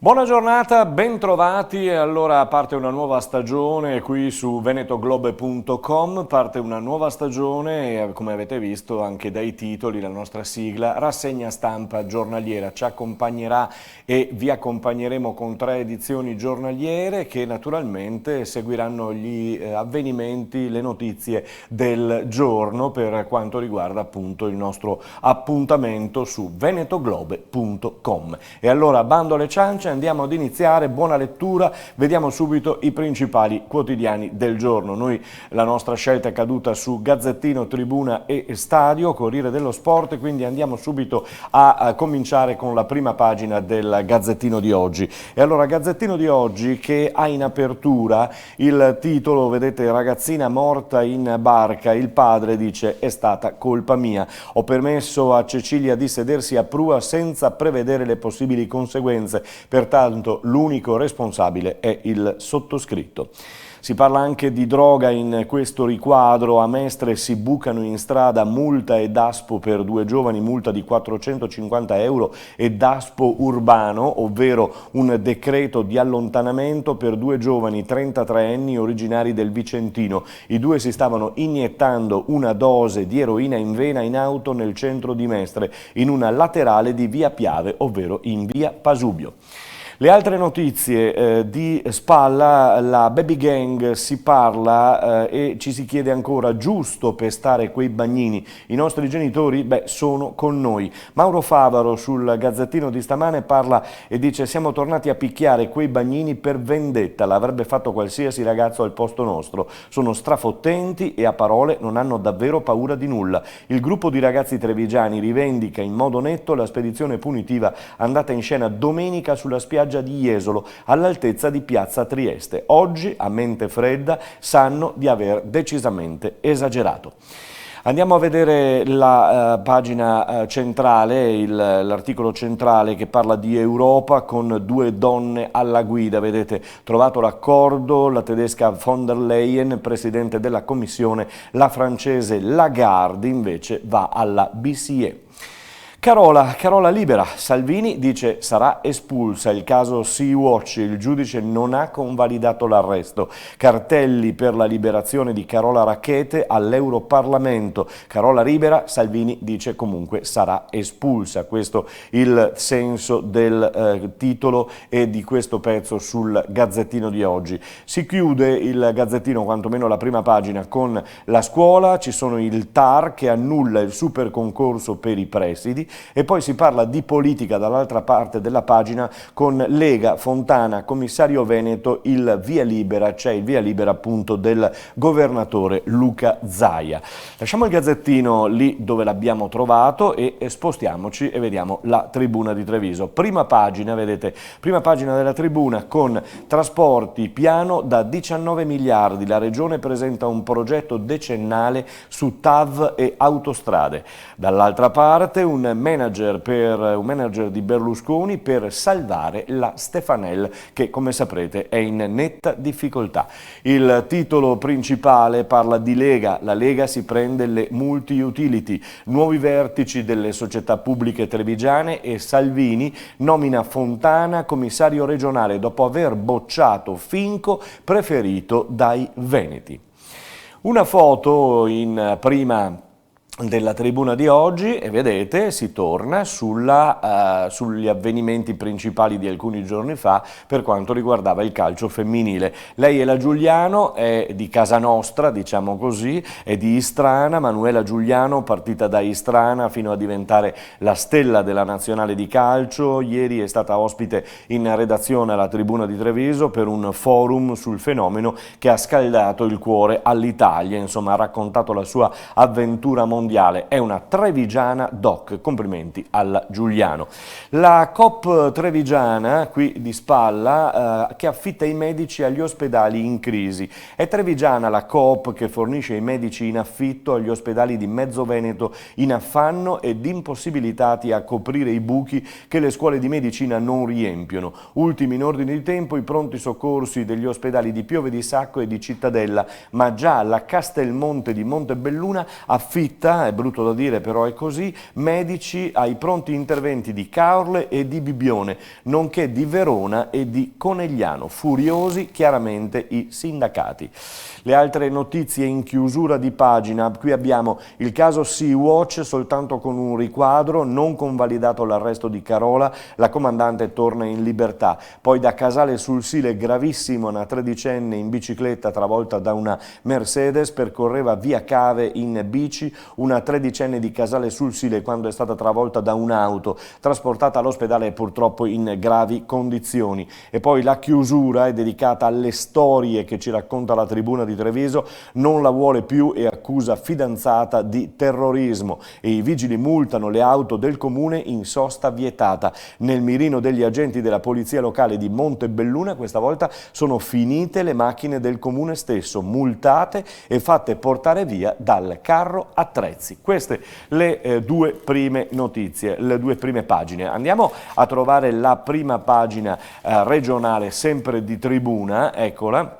Buona giornata, bentrovati. Allora parte una nuova stagione qui su venetoglobe.com, parte una nuova stagione e come avete visto anche dai titoli la nostra sigla, rassegna stampa giornaliera, ci accompagnerà e vi accompagneremo con 3 edizioni giornaliere che naturalmente seguiranno gli avvenimenti, le notizie del giorno per quanto riguarda appunto il nostro appuntamento su venetoglobe.com. E allora bando alle ciance, andiamo ad iniziare, buona lettura, vediamo subito i principali quotidiani del giorno. Noi la nostra scelta è caduta su Gazzettino, Tribuna e Stadio, Corriere dello Sport, quindi andiamo subito a cominciare con la prima pagina del Gazzettino di oggi. E allora Gazzettino di oggi che ha in apertura il titolo, vedete, ragazzina morta in barca, il padre dice è stata colpa mia, ho permesso a Cecilia di sedersi a prua senza prevedere le possibili conseguenze, pertanto l'unico responsabile è il sottoscritto. Si parla anche di droga in questo riquadro, a Mestre si bucano in strada multa e daspo per 2 giovani, multa di 450 euro e daspo urbano, ovvero un decreto di allontanamento per 2 giovani 33enni originari del Vicentino. I 2 si stavano iniettando una dose di eroina in vena in auto nel centro di Mestre, in una laterale di via Piave, ovvero in via Pasubio. Le altre notizie di spalla, la baby gang si parla e ci si chiede ancora, giusto pestare quei bagnini? I nostri genitori, sono con noi. Mauro Favaro sul Gazzettino di stamane parla e dice siamo tornati a picchiare quei bagnini per vendetta, l'avrebbe fatto qualsiasi ragazzo al posto nostro. Sono strafottenti e a parole non hanno davvero paura di nulla. Il gruppo di ragazzi trevigiani rivendica in modo netto la spedizione punitiva andata in scena domenica sulla spiaggia di Jesolo, all'altezza di piazza Trieste. Oggi, a mente fredda, sanno di aver decisamente esagerato. Andiamo a vedere la pagina centrale, l'articolo centrale che parla di Europa con 2 donne alla guida. Vedete, trovato l'accordo, la tedesca von der Leyen, presidente della Commissione, la Lagarde invece va alla BCE. Carola libera, Salvini dice sarà espulsa, il caso Sea-Watch, il giudice non ha convalidato l'arresto, cartelli per la liberazione di Carola Rackete all'Europarlamento, Carola libera, Salvini dice comunque sarà espulsa, questo il senso del titolo e di questo pezzo sul Gazzettino di oggi. Si chiude il Gazzettino, quantomeno la prima pagina, con la scuola, ci sono il TAR che annulla il super concorso per i presidi, e poi si parla di politica dall'altra parte della pagina con Lega, Fontana, commissario Veneto, il via libera, c'è il via libera appunto del governatore Luca Zaia. Lasciamo il Gazzettino lì dove l'abbiamo trovato e spostiamoci e vediamo la Tribuna di Treviso. Prima pagina, vedete, prima pagina della Tribuna con trasporti, piano da 19 miliardi, la Regione presenta un progetto decennale su TAV e autostrade. Dall'altra parte un manager di Berlusconi per salvare la Stefanel che come saprete è in netta difficoltà. Il titolo principale parla di Lega, la Lega si prende le multi-utility, nuovi vertici delle società pubbliche trevigiane e Salvini nomina Fontana commissario regionale dopo aver bocciato Finco preferito dai veneti. Una foto in prima della Tribuna di oggi e vedete si torna sugli avvenimenti principali di alcuni giorni fa per quanto riguardava il calcio femminile. Lei è la Giuliano, è di casa nostra, diciamo così, è di Istrana, Manuela Giuliano, partita da Istrana fino a diventare la stella della nazionale di calcio. Ieri è stata ospite in redazione alla Tribuna di Treviso per un forum sul fenomeno che ha scaldato il cuore all'Italia, insomma ha raccontato la sua avventura mondiale. È una trevigiana doc, complimenti alla Giuliano. La Coop trevigiana, qui di spalla, che affitta i medici agli ospedali in crisi. È trevigiana la Coop che fornisce i medici in affitto agli ospedali di Mezzo Veneto in affanno ed impossibilitati a coprire i buchi che le scuole di medicina non riempiono. Ultimi in ordine di tempo i pronti soccorsi degli ospedali di Piove di Sacco e di Cittadella, ma già la Castelmonte di Montebelluna affitta è brutto da dire però è così, medici ai pronti interventi di Caorle e di Bibbione, nonché di Verona e di Conegliano, furiosi chiaramente i sindacati. Le altre notizie in chiusura di pagina, qui abbiamo il caso Sea-Watch soltanto con un riquadro, non convalidato l'arresto di Carola, la comandante torna in libertà. Poi da Casale sul Sile gravissimo, una tredicenne in bicicletta travolta da una Mercedes, percorreva via Cave in bici, una tredicenne di Casale sul Sile quando è stata travolta da un'auto, trasportata all'ospedale purtroppo in gravi condizioni. E poi la chiusura è dedicata alle storie che ci racconta la Tribuna di Treviso, non la vuole più e accusa fidanzata di terrorismo e i vigili multano le auto del comune in sosta vietata. Nel mirino degli agenti della polizia locale di Montebelluna questa volta sono finite le macchine del comune stesso, multate e fatte portare via dal carro attrezzi. Queste le due prime notizie, le due prime pagine. Andiamo a trovare la prima pagina regionale sempre di Tribuna, eccola,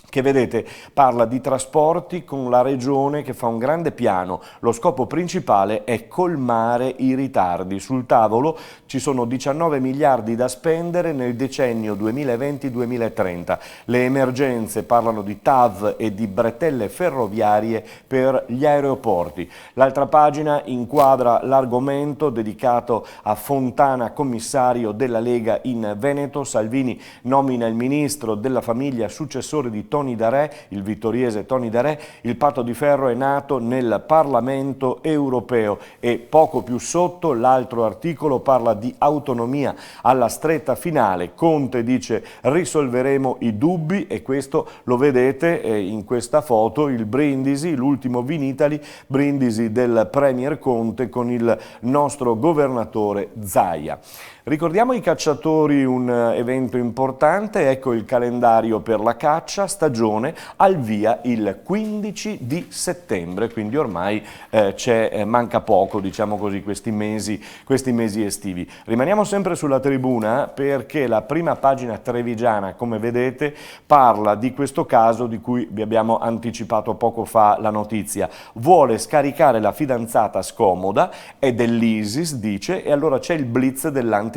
che vedete parla di trasporti con la regione che fa un grande piano. Lo scopo principale è colmare i ritardi. Sul tavolo ci sono 19 miliardi da spendere nel decennio 2020-2030. Le emergenze parlano di TAV e di bretelle ferroviarie per gli aeroporti. L'altra pagina inquadra l'argomento dedicato a Fontana, commissario della Lega in Veneto. Salvini nomina il ministro della famiglia successore di Toni Darè, il vittoriese Toni Darè. Il patto di ferro è nato nel Parlamento europeo e poco più sotto l'altro articolo parla di autonomia alla stretta finale. Conte dice risolveremo i dubbi e questo lo vedete in questa foto, il brindisi, l'ultimo Vinitali, brindisi del Premier Conte con il nostro governatore Zaia. Ricordiamo i cacciatori, un evento importante, ecco il calendario per la caccia, stagione al via il 15 di settembre, quindi ormai manca poco, diciamo così, questi mesi estivi. Rimaniamo sempre sulla Tribuna perché la prima pagina trevigiana, come vedete, parla di questo caso di cui vi abbiamo anticipato poco fa la notizia. Vuole scaricare la fidanzata scomoda, è dell'ISIS, dice, e allora c'è il blitz dell'antiterrorismo.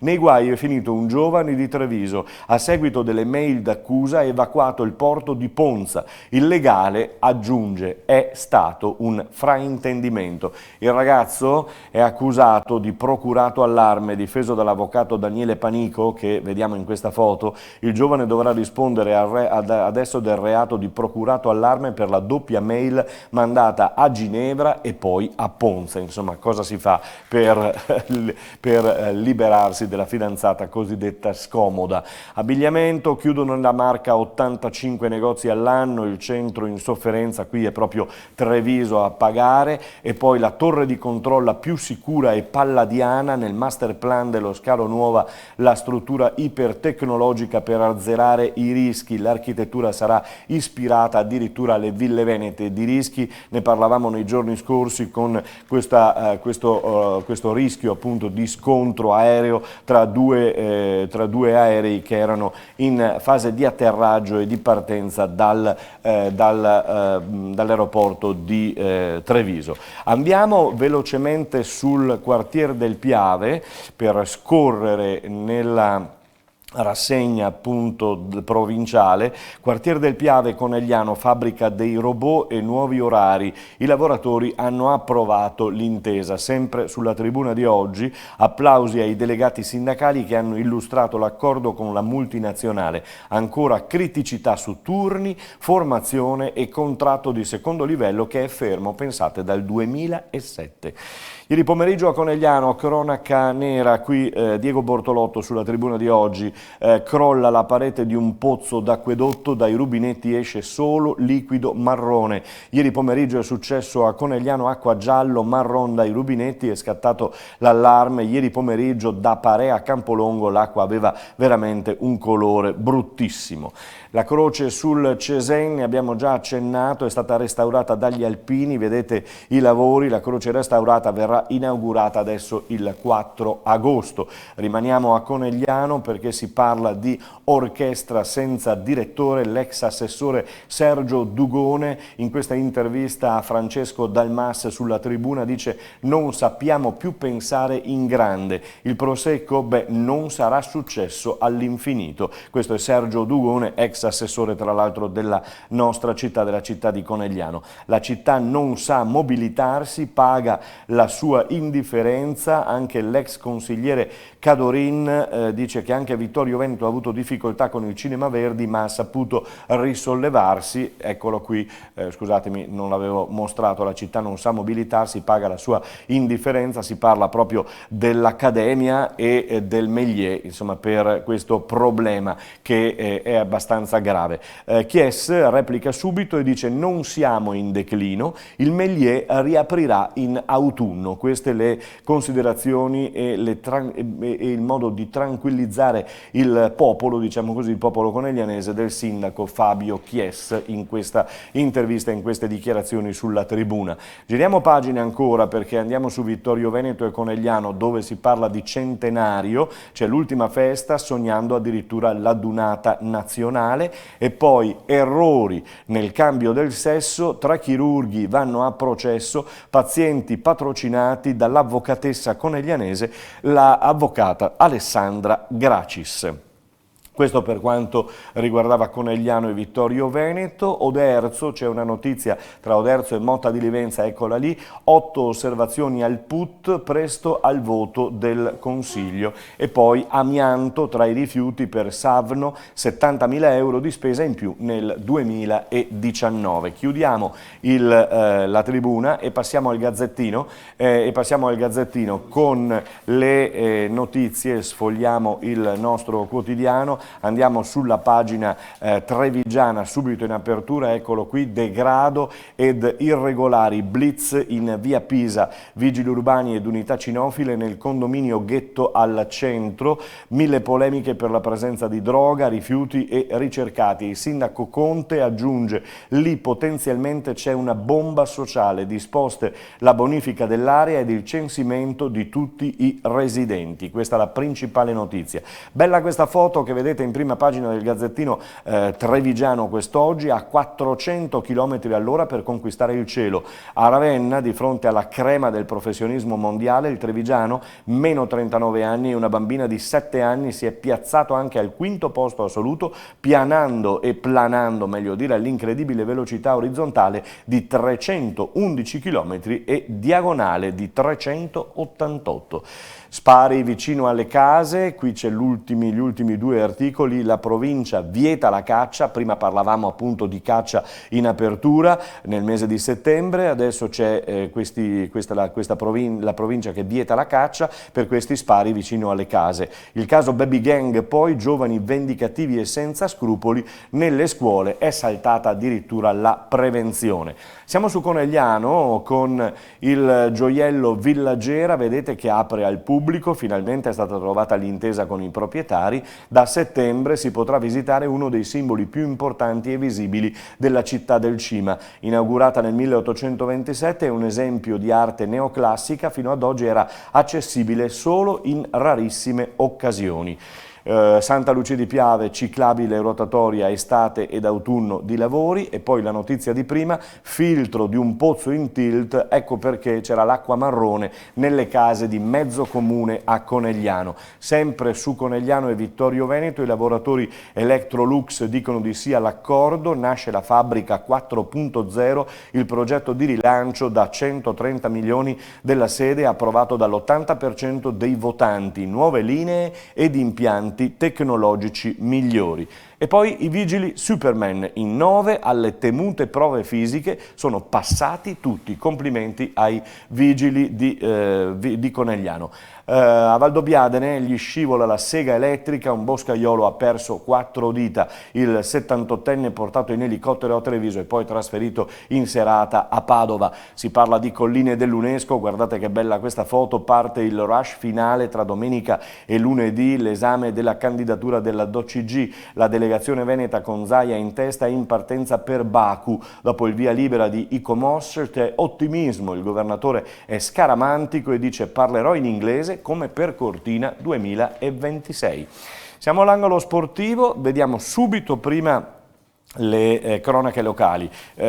Nei guai è finito un giovane di Treviso. A seguito delle mail d'accusa ha evacuato il porto di Ponza. Il legale aggiunge è stato un fraintendimento. Il ragazzo è accusato di procurato allarme, difeso dall'avvocato Daniele Panico, che vediamo in questa foto. Il giovane dovrà rispondere adesso del reato di procurato allarme per la doppia mail mandata a Ginevra e poi a Ponza. Insomma, cosa si fa per liberarsi della fidanzata cosiddetta scomoda? Abbigliamento, chiudono la marca 85 negozi all'anno, il centro in sofferenza, qui è proprio Treviso a pagare, e poi la torre di controllo più sicura e palladiana. Nel master plan dello Scalo Nuova la struttura ipertecnologica per azzerare i rischi, l'architettura sarà ispirata addirittura alle ville venete. Di rischi ne parlavamo nei giorni scorsi con questo rischio appunto di scontro aereo tra due aerei che erano in fase di atterraggio e di partenza dall'aeroporto di Treviso. Andiamo velocemente sul quartier del Piave per scorrere nella rassegna appunto provinciale. Quartier del Piave, Conegliano, fabbrica dei robot e nuovi orari. I lavoratori hanno approvato l'intesa. Sempre sulla Tribuna di oggi, applausi ai delegati sindacali che hanno illustrato l'accordo con la multinazionale. Ancora criticità su turni, formazione e contratto di secondo livello che è fermo, pensate, dal 2007. Ieri pomeriggio a Conegliano, cronaca nera, qui Diego Bortolotto sulla Tribuna di oggi, crolla la parete di un pozzo d'acquedotto, dai rubinetti esce solo liquido marrone. Ieri pomeriggio è successo a Conegliano, acqua giallo marron dai rubinetti, è scattato l'allarme. Ieri pomeriggio da Parea a Campolongo l'acqua aveva veramente un colore bruttissimo. La croce sul Cesen, ne abbiamo già accennato, è stata restaurata dagli alpini, vedete i lavori, la croce restaurata verrà inaugurata adesso il 4 agosto. Rimaniamo a Conegliano perché si si parla di orchestra senza direttore. L'ex assessore Sergio Dugone in questa intervista a Francesco Dalmas sulla Tribuna dice: non sappiamo più pensare in grande, il Prosecco non sarà successo all'infinito. Questo è Sergio Dugone, ex assessore tra l'altro della nostra città, della città di Conegliano. La città non sa mobilitarsi, paga la sua indifferenza. Anche l'ex consigliere Cadorin dice che anche Vittorio Veneto ha avuto difficoltà con il Cinema Verdi, ma ha saputo risollevarsi. Eccolo qui, scusatemi, non l'avevo mostrato, la città non sa mobilitarsi, paga la sua indifferenza. Si parla proprio dell'Accademia e del Méliès, insomma, per questo problema che è abbastanza grave. Chies replica subito e dice: non siamo in declino, il Méliès riaprirà in autunno. Queste le considerazioni e il modo di tranquillizzare il popolo, diciamo così, il popolo coneglianese del sindaco Fabio Chies in questa intervista, in queste dichiarazioni sulla Tribuna. Giriamo pagine ancora perché andiamo su Vittorio Veneto e Conegliano, dove si parla di centenario. C'è l'ultima festa, sognando addirittura l'adunata nazionale, e poi errori nel cambio del sesso, 3 chirurghi vanno a processo, pazienti patrocinati dall'avvocatessa coneglianese, l'avvocata Alessandra Gracis. Questo per quanto riguardava Conegliano e Vittorio Veneto. Oderzo, c'è una notizia tra Oderzo e Motta di Livenza, eccola lì: 8 osservazioni al PUT, presto al voto del Consiglio. E poi amianto tra i rifiuti per Savno, 70.000 euro di spesa in più nel 2019. Chiudiamo la Tribuna e passiamo al Gazzettino, con le notizie. Sfogliamo il nostro quotidiano. Andiamo sulla pagina trevigiana, subito in apertura, eccolo qui: degrado ed irregolari, blitz in via Pisa, vigili urbani ed unità cinofile nel condominio Ghetto al centro, 1000 polemiche per la presenza di droga, rifiuti e ricercati. Il sindaco Conte aggiunge: lì potenzialmente c'è una bomba sociale, disposte la bonifica dell'area ed il censimento di tutti i residenti. Questa è la principale notizia. Bella questa foto che vedete in prima pagina del Gazzettino trevigiano quest'oggi, a 400 km all'ora per conquistare il cielo. A Ravenna, di fronte alla crema del professionismo mondiale, il trevigiano, meno 39 anni, e una bambina di 7 anni si è piazzato anche al 5° posto assoluto, pianando e planando, meglio dire, all'incredibile velocità orizzontale di 311 km e diagonale di 388. Spari vicino alle case, qui c'è gli ultimi 2 articoli. La provincia vieta la caccia, prima parlavamo appunto di caccia in apertura nel mese di settembre, adesso c'è la provincia che vieta la caccia per questi spari vicino alle case. Il caso Baby Gang, poi, giovani vendicativi e senza scrupoli nelle scuole, è saltata addirittura la prevenzione. Siamo su Conegliano con il gioiello Villagera, vedete che apre al pubblico, finalmente è stata trovata l'intesa con i proprietari. Da settembre si potrà visitare uno dei simboli più importanti e visibili della città del Cima. Inaugurata nel 1827, è un esempio di arte neoclassica, fino ad oggi era accessibile solo in rarissime occasioni. Santa Lucia di Piave, ciclabile rotatoria estate ed autunno di lavori. E poi la notizia di prima: filtro di un pozzo in tilt, ecco perché c'era l'acqua marrone nelle case di mezzo comune a Conegliano. Sempre su Conegliano e Vittorio Veneto, i lavoratori Electrolux dicono di sì all'accordo, nasce la fabbrica 4.0, il progetto di rilancio da 130 milioni della sede approvato dall'80% dei votanti, nuove linee ed impianti tecnologici migliori. E poi i vigili Superman in 9 alle temute prove fisiche sono passati tutti. Complimenti ai vigili di Conegliano. A Valdobbiadene gli scivola la sega elettrica, un boscaiolo ha perso 4 dita, il 78enne portato in elicottero a Treviso e poi trasferito in serata a Padova. Si parla di colline dell'UNESCO, guardate che bella questa foto, parte il rush finale tra domenica e lunedì, l'esame della candidatura della DOCG, la delegazione veneta con Zaia in testa è in partenza per Baku, dopo il via libera di Icomos c'è ottimismo, il governatore è scaramantico e dice: parlerò in inglese come per Cortina 2026. Siamo all'angolo sportivo, vediamo subito prima le cronache locali,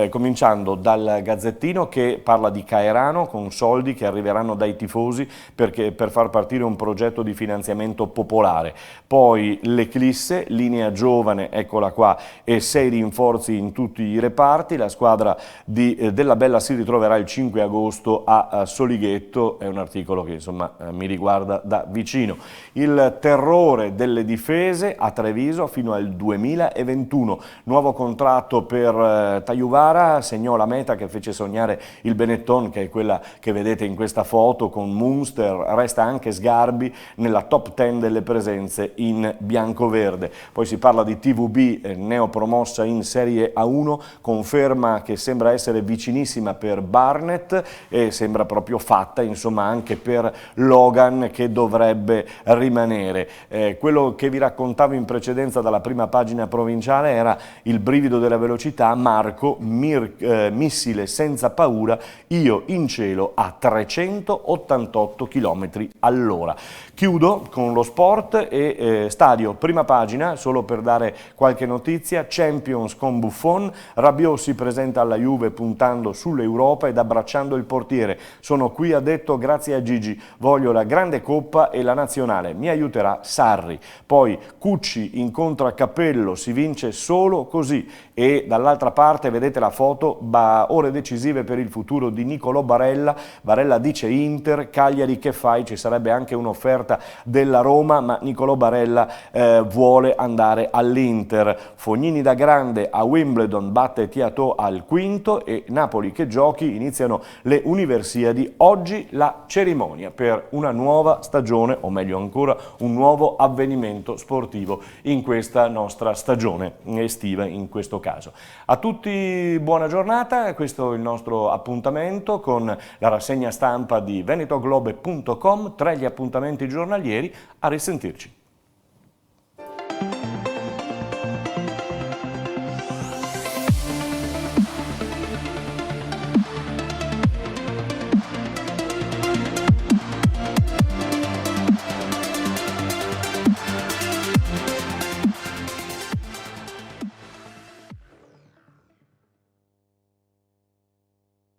cominciando dal Gazzettino che parla di Caerano con soldi che arriveranno dai tifosi per far partire un progetto di finanziamento popolare. Poi l'Eclisse, linea giovane, eccola qua, e 6 rinforzi in tutti i reparti. La squadra della Bella si ritroverà il 5 agosto a Solighetto, è un articolo che insomma mi riguarda da vicino. Il terrore delle difese a Treviso fino al 2021, nuovo contratto per Taiuvara, segnò la meta che fece sognare il Benetton, che è quella che vedete in questa foto con Munster. Resta anche Sgarbi nella top 10 delle presenze in bianco-verde. Poi si parla di TVB, neopromossa in Serie A1, conferma che sembra essere vicinissima per Barnett e sembra proprio fatta insomma anche per Logan, che dovrebbe rimanere. Quello che vi raccontavo in precedenza dalla prima pagina provinciale era il brivido della velocità. Marco, missile senza paura, io in cielo a 388 km all'ora. Chiudo con lo sport e stadio, prima pagina, solo per dare qualche notizia: Champions con Buffon, Rabiot si presenta alla Juve puntando sull'Europa ed abbracciando il portiere. Sono qui, ha detto, grazie a Gigi, voglio la grande coppa e la nazionale, mi aiuterà Sarri. Poi Cucci incontra Capello, si vince solo così. E dall'altra parte vedete la foto, ore decisive per il futuro di Nicolò Barella. Barella dice Inter, Cagliari che fai? Ci sarebbe anche un'offerta della Roma, ma Nicolò Barella vuole andare all'Inter. Fognini da grande a Wimbledon batte Tiatò al quinto e Napoli che giochi, iniziano le Universiadi. Oggi la cerimonia per una nuova stagione, o meglio ancora un nuovo avvenimento sportivo in questa nostra stagione estiva in questo caso. A tutti buona giornata, questo è il nostro appuntamento con la rassegna stampa di venetoglobe.com, 3 gli appuntamenti giornalieri, a risentirci.